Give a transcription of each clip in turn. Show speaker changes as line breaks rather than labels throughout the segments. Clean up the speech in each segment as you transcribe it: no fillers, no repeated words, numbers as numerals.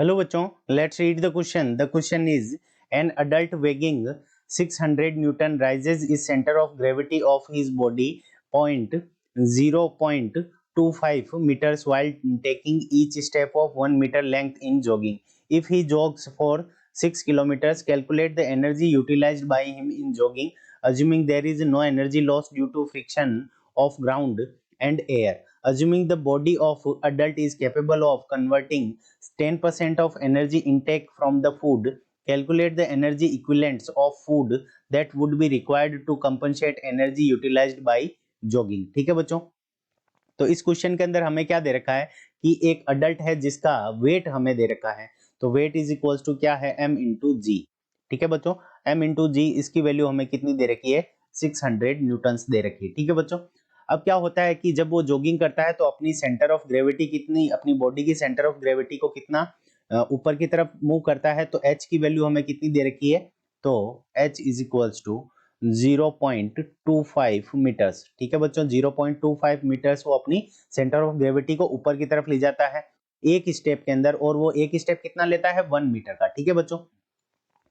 Hello बच्चों, let's read the question. The question is an adult weighing 600 Newton rises his center of gravity of his body point 0.25 meters while taking each step of 1 meter length in jogging. If he jogs for 6 kilometers, calculate the energy utilized by him in jogging, assuming there is no energy loss due to friction of ground and air. Assuming the body of adult is capable of converting 10% of energy intake from the food, calculate the energy equivalents of food that would be required to compensate energy utilized by jogging. ठीक है बच्चों, तो इस question के अंदर हमें क्या दे रखा है कि एक अडल्ट है जिसका वेट हमें दे रखा है. तो वेट इज इक्वल्स टू क्या है, m इंटू जी. ठीक है बच्चों, m इंटू जी, इसकी वैल्यू हमें कितनी दे रखी है, 600 न्यूटन्स दे रखी है. ठीक है बच्चों, अब क्या होता है कि जब वो जॉगिंग करता है तो अपनी सेंटर ऑफ ग्रेविटी कितनी, अपनी बॉडी की सेंटर ऑफ ग्रेविटी को कितना ऊपर की तरफ मूव करता है. तो h की वैल्यू हमें कितनी दे रखी है, तो h is equals to 0.25 metres. ठीक है बच्चों, 0.25 मीटर्स वो अपनी सेंटर ऑफ ग्रेविटी को ऊपर की तरफ ले जाता है एक स्टेप के अंदर, और वो एक स्टेप कितना लेता है, 1 मीटर का. ठीक है बच्चों,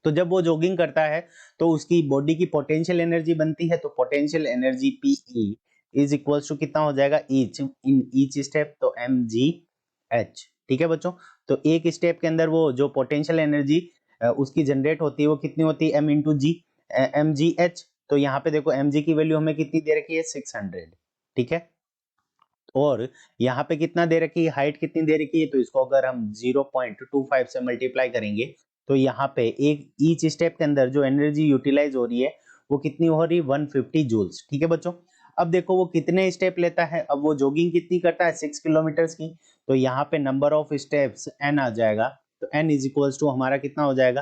तो जब वो जॉगिंग करता है तो उसकी बॉडी की पोटेंशियल एनर्जी बनती है. तो potential energy PE is equals to कितना हो जाएगा, ईच इन ईच स्टेप, तो एम जी एच. ठीक है बच्चों, तो एक स्टेप के अंदर वो जो पोटेंशियल एनर्जी उसकी जनरेट होती है वो कितनी होती है, एम इंटू जी, एम जी एच. तो यहाँ पे देखो एम जी की वैल्यू हमें कितनी दे रखी है, 600. ठीक है, और यहाँ पे कितना दे रखी है, हाइट कितनी दे रखी है, तो इसको अगर हम 0.25 से मल्टीप्लाई करेंगे तो यहाँ पे एक ईच स्टेप के अंदर जो एनर्जी यूटिलाइज हो रही है वो कितनी हो रही है, 150 जूल्स. ठीक है बच्चों, अब देखो वो कितने स्टेप लेता है. अब वो जॉगिंग कितनी करता है, 6 किलोमीटर्स की. तो यहाँ पे नंबर ऑफ स्टेप्स n आ जाएगा. तो n इज इक्वल्स टू हमारा कितना हो जाएगा,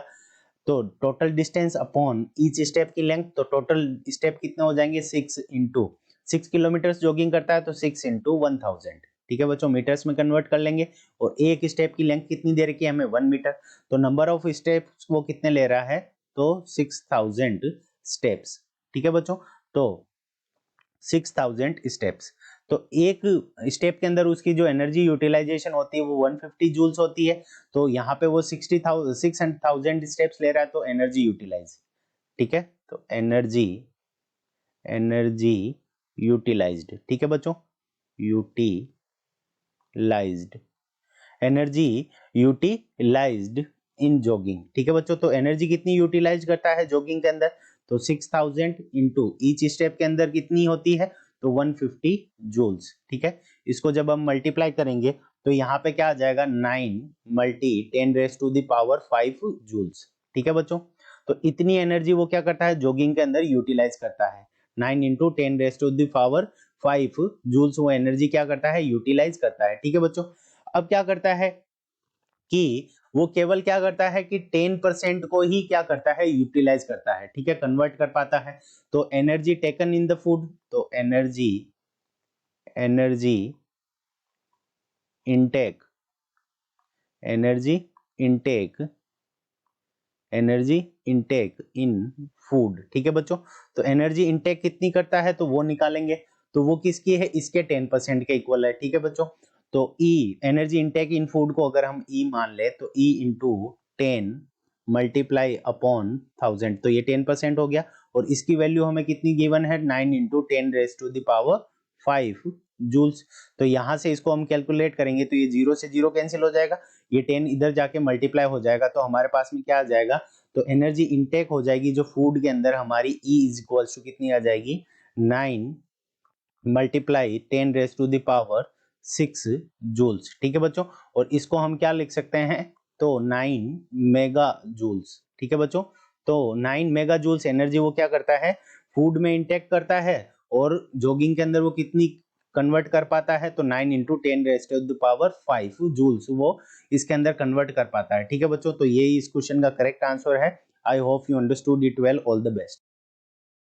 तो total distance upon each step की लेंथ. तो टोटल स्टेप कितना हो जाएंगे, 6 इंटू 6 किलोमीटर्स जॉगिंग करता है तो 6 इंटू 1000. ठीक है बच्चों, मीटर्स में कन्वर्ट कर लेंगे. और एक स्टेप की लेंथ कितनी दे रखी है हमें, 1 मीटर. तो नंबर ऑफ स्टेप्स वो कितने ले रहा है, तो 6000 स्टेप्स. ठीक है बच्चों, तो 6000 स्टेप्स. तो एक स्टेप के अंदर उसकी जो एनर्जी यूटिलाइजेशन होती है वो 150 जूल्स होती है. तो यहाँ पे वो 60000 स्टेप्स ले रहा है, तो एनर्जी यूटिलाइज. ठीक है, तो एनर्जी यूटिलाइज्ड. ठीक है बच्चों, यूटिलाइज्ड, एनर्जी यूटिलाइज्ड इन जॉगिंग. ठीक है बच्चों, तो एनर्जी कितनी यूटिलाइज करता है जॉगिंग के अंदर, तो 6000 इंटू ईच स्टेप के अंदर कितनी होती है, तो 150 जूल्स. ठीक है, इसको जब हम मल्टीप्लाई करेंगे तो यहाँ पे क्या आ जाएगा, 9 मल्टी 10⁵ जूल्स. ठीक है बच्चों, तो इतनी एनर्जी वो क्या करता है, जॉगिंग के अंदर यूटिलाइज करता है. 9 इंटू 10⁵ जूल्स वो एनर्जी क्या करता है, यूटिलाइज करता है. ठीक है बच्चों, अब क्या करता है कि वो केवल क्या करता है कि 10% को ही क्या करता है, यूटिलाइज करता है. ठीक है, कन्वर्ट कर पाता है. तो energy taken in the food, तो एनर्जी इनटेक इन फूड. ठीक है बच्चों, तो एनर्जी इनटेक कितनी करता है, तो वो निकालेंगे. तो वो किसकी है, इसके 10% के इक्वल है. ठीक है बच्चों, तो E एनर्जी इनटेक इन फूड को अगर हम E मान ले तो E इंटू 10 मल्टीप्लाई अपॉन 1000, तो ये 10% हो गया. और इसकी वैल्यू हमें कितनी गिवन है, 9 इंटू 10⁵ जूल्स. तो यहां से इसको हम कैलकुलेट करेंगे तो ये 0 से 0 कैंसिल हो जाएगा, ये 10 इधर जाके मल्टीप्लाई हो जाएगा. तो हमारे पास में क्या आ जाएगा, तो एनर्जी इनटेक हो जाएगी जो फूड के अंदर हमारी E इज इक्वल्स टू कितनी आ जाएगी, 9 मल्टीप्लाई 10⁻6 जूल्स. ठीक है बच्चों, और इसको हम क्या लिख सकते हैं, तो 9 मेगा जूल्स. ठीक है बच्चों, तो 9 मेगा जूल्स एनर्जी वो क्या करता है, फूड में इंटेक करता है. और जॉगिंग के अंदर वो कितनी कन्वर्ट कर पाता है, तो 9 इंटू 10⁵ जूल्स वो इसके अंदर कन्वर्ट कर पाता है. ठीक है बच्चों, तो यही इस क्वेश्चन का करेक्ट आंसर है. I hope you understood it well. All the best.